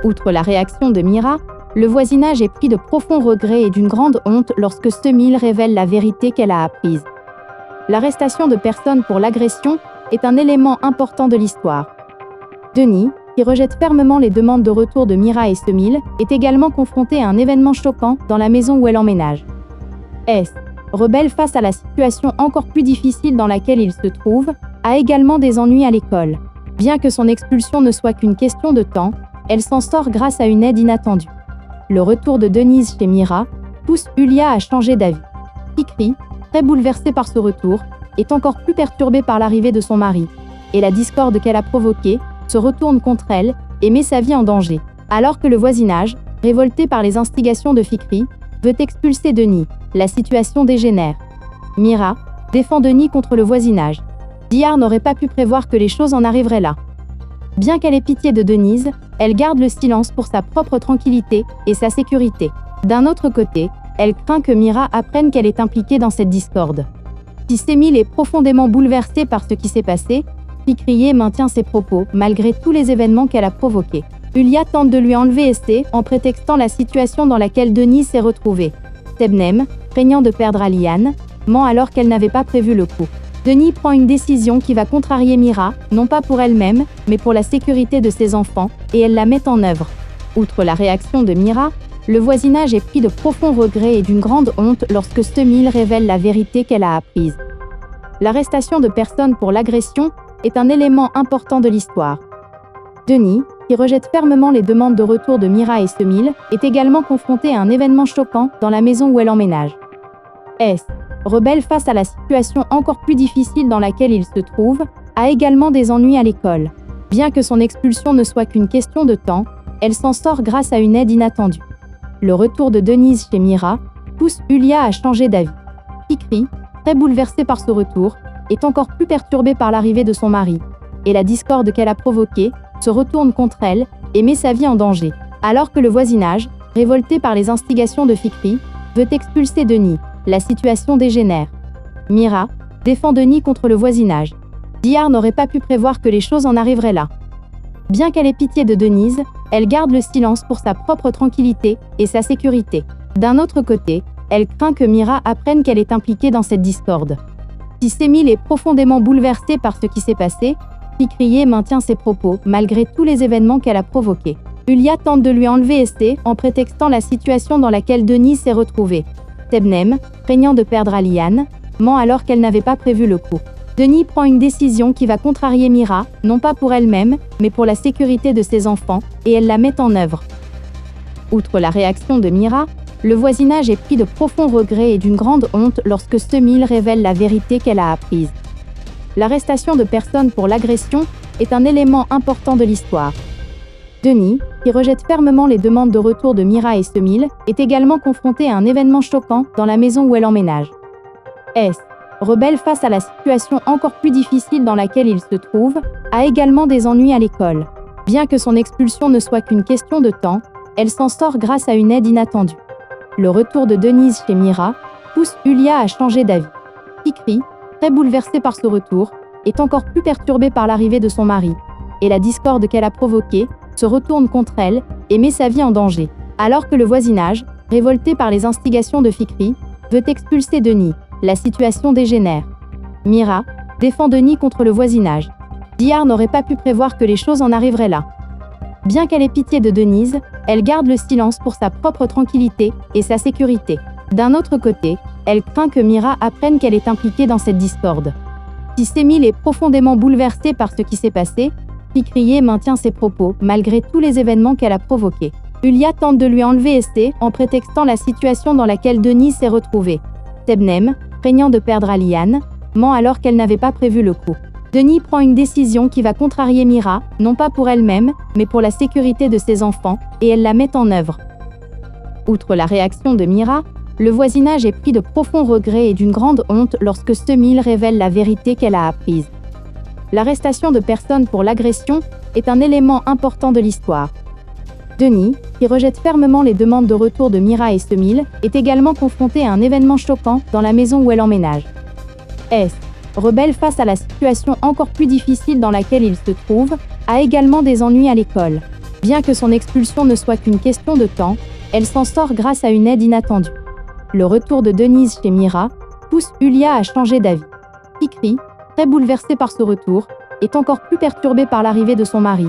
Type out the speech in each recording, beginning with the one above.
Outre la réaction de Mira, le voisinage est pris de profonds regrets et d'une grande honte lorsque Semil révèle la vérité qu'elle a apprise. L'arrestation de personnes pour l'agression est un élément important de l'histoire. Denis, qui rejette fermement les demandes de retour de Mira et Semil, est également confronté à un événement choquant dans la maison où elle emménage. S, rebelle face à la situation encore plus difficile dans laquelle il se trouve, a également des ennuis à l'école. Bien que son expulsion ne soit qu'une question de temps, elle s'en sort grâce à une aide inattendue. Le retour de Denise chez Mira pousse Yulia à changer d'avis. Fikri, très bouleversée par ce retour, est encore plus perturbée par l'arrivée de son mari, et la discorde qu'elle a provoquée se retourne contre elle et met sa vie en danger. Alors que le voisinage, révolté par les instigations de Fikri, veut expulser Denis, la situation dégénère. Mira défend Denis contre le voisinage. Dihar n'aurait pas pu prévoir que les choses en arriveraient là. Bien qu'elle ait pitié de Denise, elle garde le silence pour sa propre tranquillité et sa sécurité. D'un autre côté, elle craint que Mira apprenne qu'elle est impliquée dans cette discorde. Si Semil est profondément bouleversée par ce qui s'est passé, Fikriye maintient ses propos malgré tous les événements qu'elle a provoqués. Yulia tente de lui enlever Esté en prétextant la situation dans laquelle Denis s'est retrouvée. Sebnem, craignant de perdre Aliane, ment alors qu'elle n'avait pas prévu le coup. Denis prend une décision qui va contrarier Mira, non pas pour elle-même, mais pour la sécurité de ses enfants, et elle la met en œuvre. Outre la réaction de Mira, le voisinage est pris de profonds regrets et d'une grande honte lorsque Semil révèle la vérité qu'elle a apprise. L'arrestation de personnes pour l'agression est un élément important de l'histoire. Denis, qui rejette fermement les demandes de retour de Mira et Semil, est également confronté à un événement choquant dans la maison où elle emménage. S, rebelle face à la situation encore plus difficile dans laquelle il se trouve, a également des ennuis à l'école. Bien que son expulsion ne soit qu'une question de temps, elle s'en sort grâce à une aide inattendue. Le retour de Denise chez Mira pousse Yulia à changer d'avis. Fikri, très bouleversée par ce retour, est encore plus perturbée par l'arrivée de son mari, et la discorde qu'elle a provoquée se retourne contre elle et met sa vie en danger. Alors que le voisinage, révolté par les instigations de Fikri, veut expulser Denis, la situation dégénère. Mira défend Denis contre le voisinage. Dihar n'aurait pas pu prévoir que les choses en arriveraient là. Bien qu'elle ait pitié de Denise, elle garde le silence pour sa propre tranquillité et sa sécurité. D'un autre côté, elle craint que Mira apprenne qu'elle est impliquée dans cette discorde. Si Semil est profondément bouleversée par ce qui s'est passé, Fikriye maintient ses propos malgré tous les événements qu'elle a provoqués. Yulia tente de lui enlever Esté en prétextant la situation dans laquelle Denis s'est retrouvée. Sebnem, craignant de perdre Aliane, ment alors qu'elle n'avait pas prévu le coup. Denis prend une décision qui va contrarier Mira, non pas pour elle-même, mais pour la sécurité de ses enfants, et elle la met en œuvre. Outre la réaction de Mira, le voisinage est pris de profonds regrets et d'une grande honte lorsque Semil révèle la vérité qu'elle a apprise. L'arrestation de personnes pour l'agression est un élément important de l'histoire. Denis, qui rejette fermement les demandes de retour de Mira et Semil, est également confronté à un événement choquant dans la maison où elle emménage. S, rebelle face à la situation encore plus difficile dans laquelle il se trouve, a également des ennuis à l'école. Bien que son expulsion ne soit qu'une question de temps, elle s'en sort grâce à une aide inattendue. Le retour de Denise chez Mira pousse Yulia à changer d'avis. Fikri, très bouleversée par ce retour, est encore plus perturbée par l'arrivée de son mari, et la discorde qu'elle a provoquée se retourne contre elle et met sa vie en danger. Alors que le voisinage, révolté par les instigations de Fikri, veut expulser Denis, la situation dégénère. Mira défend Denis contre le voisinage. Dihar n'aurait pas pu prévoir que les choses en arriveraient là. Bien qu'elle ait pitié de Denise, elle garde le silence pour sa propre tranquillité et sa sécurité. D'un autre côté, elle craint que Mira apprenne qu'elle est impliquée dans cette discorde. Si Semil est profondément bouleversée par ce qui s'est passé, Fikriye maintient ses propos malgré tous les événements qu'elle a provoqués. Yulia tente de lui enlever Esté en prétextant la situation dans laquelle Denis s'est retrouvée. Sebnem, craignant de perdre Aliane, ment alors qu'elle n'avait pas prévu le coup. Denis prend une décision qui va contrarier Mira, non pas pour elle-même, mais pour la sécurité de ses enfants, et elle la met en œuvre. Outre la réaction de Mira, le voisinage est pris de profonds regrets et d'une grande honte lorsque Semil révèle la vérité qu'elle a apprise. L'arrestation de personnes pour l'agression est un élément important de l'histoire. Denis, qui rejette fermement les demandes de retour de Mira et Semil, est également confronté à un événement choquant dans la maison où elle emménage. S, rebelle face à la situation encore plus difficile dans laquelle il se trouve, a également des ennuis à l'école. Bien que son expulsion ne soit qu'une question de temps, elle s'en sort grâce à une aide inattendue. Le retour de Denise chez Mira pousse Yulia à changer d'avis. Fikri, très bouleversée par ce retour, est encore plus perturbée par l'arrivée de son mari,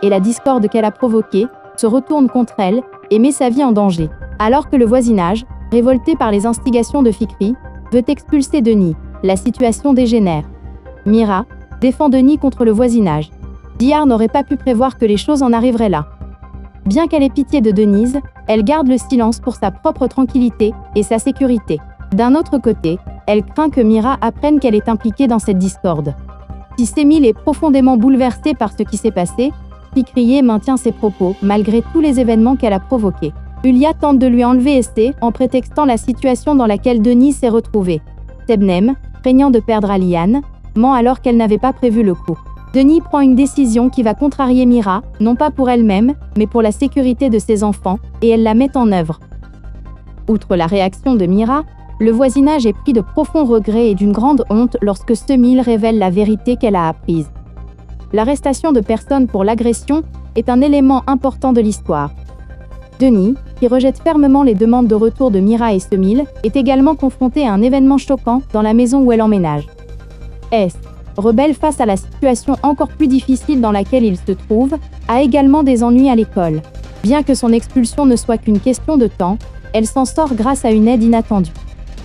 et la discorde qu'elle a provoquée se retourne contre elle et met sa vie en danger. Alors que le voisinage, révolté par les instigations de Fikri, veut expulser Denis, la situation dégénère. Mira défend Denis contre le voisinage. Dihar n'aurait pas pu prévoir que les choses en arriveraient là. Bien qu'elle ait pitié de Denise, elle garde le silence pour sa propre tranquillité et sa sécurité. D'un autre côté, elle craint que Mira apprenne qu'elle est impliquée dans cette discorde. Si Semil est profondément bouleversée par ce qui s'est passé, Fikriye maintient ses propos malgré tous les événements qu'elle a provoqués. Yulia tente de lui enlever Estée en prétextant la situation dans laquelle Denise s'est retrouvée. Sebnem, craignant de perdre Aliane, ment alors qu'elle n'avait pas prévu le coup. Denis prend une décision qui va contrarier Mira, non pas pour elle-même, mais pour la sécurité de ses enfants, et elle la met en œuvre. Outre la réaction de Mira, le voisinage est pris de profonds regrets et d'une grande honte lorsque Semil révèle la vérité qu'elle a apprise. L'arrestation de personnes pour l'agression est un élément important de l'histoire. Denis, qui rejette fermement les demandes de retour de Mira et Semil, est également confronté à un événement choquant dans la maison où elle emménage. S, rebelle face à la situation encore plus difficile dans laquelle il se trouve, a également des ennuis à l'école. Bien que son expulsion ne soit qu'une question de temps, elle s'en sort grâce à une aide inattendue.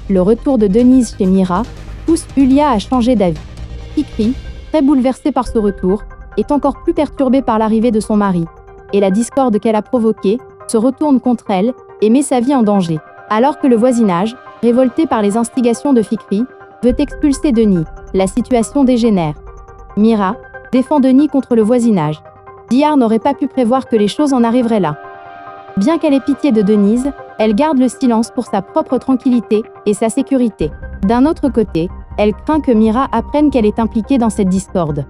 Le retour de Denise chez Mira pousse Yulia à changer d'avis. Fikri, très bouleversée par ce retour, est encore plus perturbée par l'arrivée de son mari, et la discorde qu'elle a provoquée se retourne contre elle et met sa vie en danger. Alors que le voisinage, révolté par les instigations de Fikri, veut expulser Denis, la situation dégénère. Mira défend Denis contre le voisinage. Dihar n'aurait pas pu prévoir que les choses en arriveraient là. Bien qu'elle ait pitié de Denise, elle garde le silence pour sa propre tranquillité et sa sécurité. D'un autre côté, elle craint que Mira apprenne qu'elle est impliquée dans cette discorde.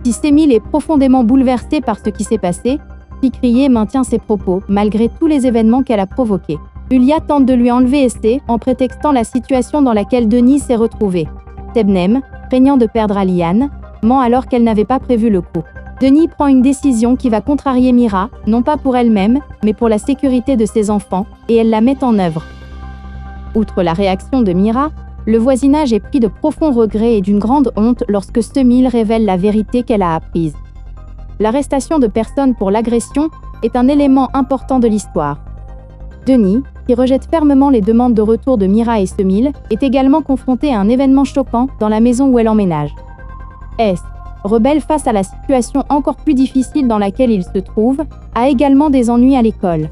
Si Semil est profondément bouleversée par ce qui s'est passé, Fikriye maintient ses propos malgré tous les événements qu'elle a provoqués. Yulia tente de lui enlever Estée en prétextant la situation dans laquelle Denis s'est retrouvée. Sebnem, craignant de perdre Aliane, ment alors qu'elle n'avait pas prévu le coup. Denis prend une décision qui va contrarier Mira, non pas pour elle-même, mais pour la sécurité de ses enfants, et elle la met en œuvre. Outre la réaction de Mira, le voisinage est pris de profonds regrets et d'une grande honte lorsque Semil révèle la vérité qu'elle a apprise. L'arrestation de personnes pour l'agression est un élément important de l'histoire. Denis, qui rejette fermement les demandes de retour de Mira et Semil, est également confronté à un événement choquant dans la maison où elle emménage. S, rebelle face à la situation encore plus difficile dans laquelle il se trouve, a également des ennuis à l'école.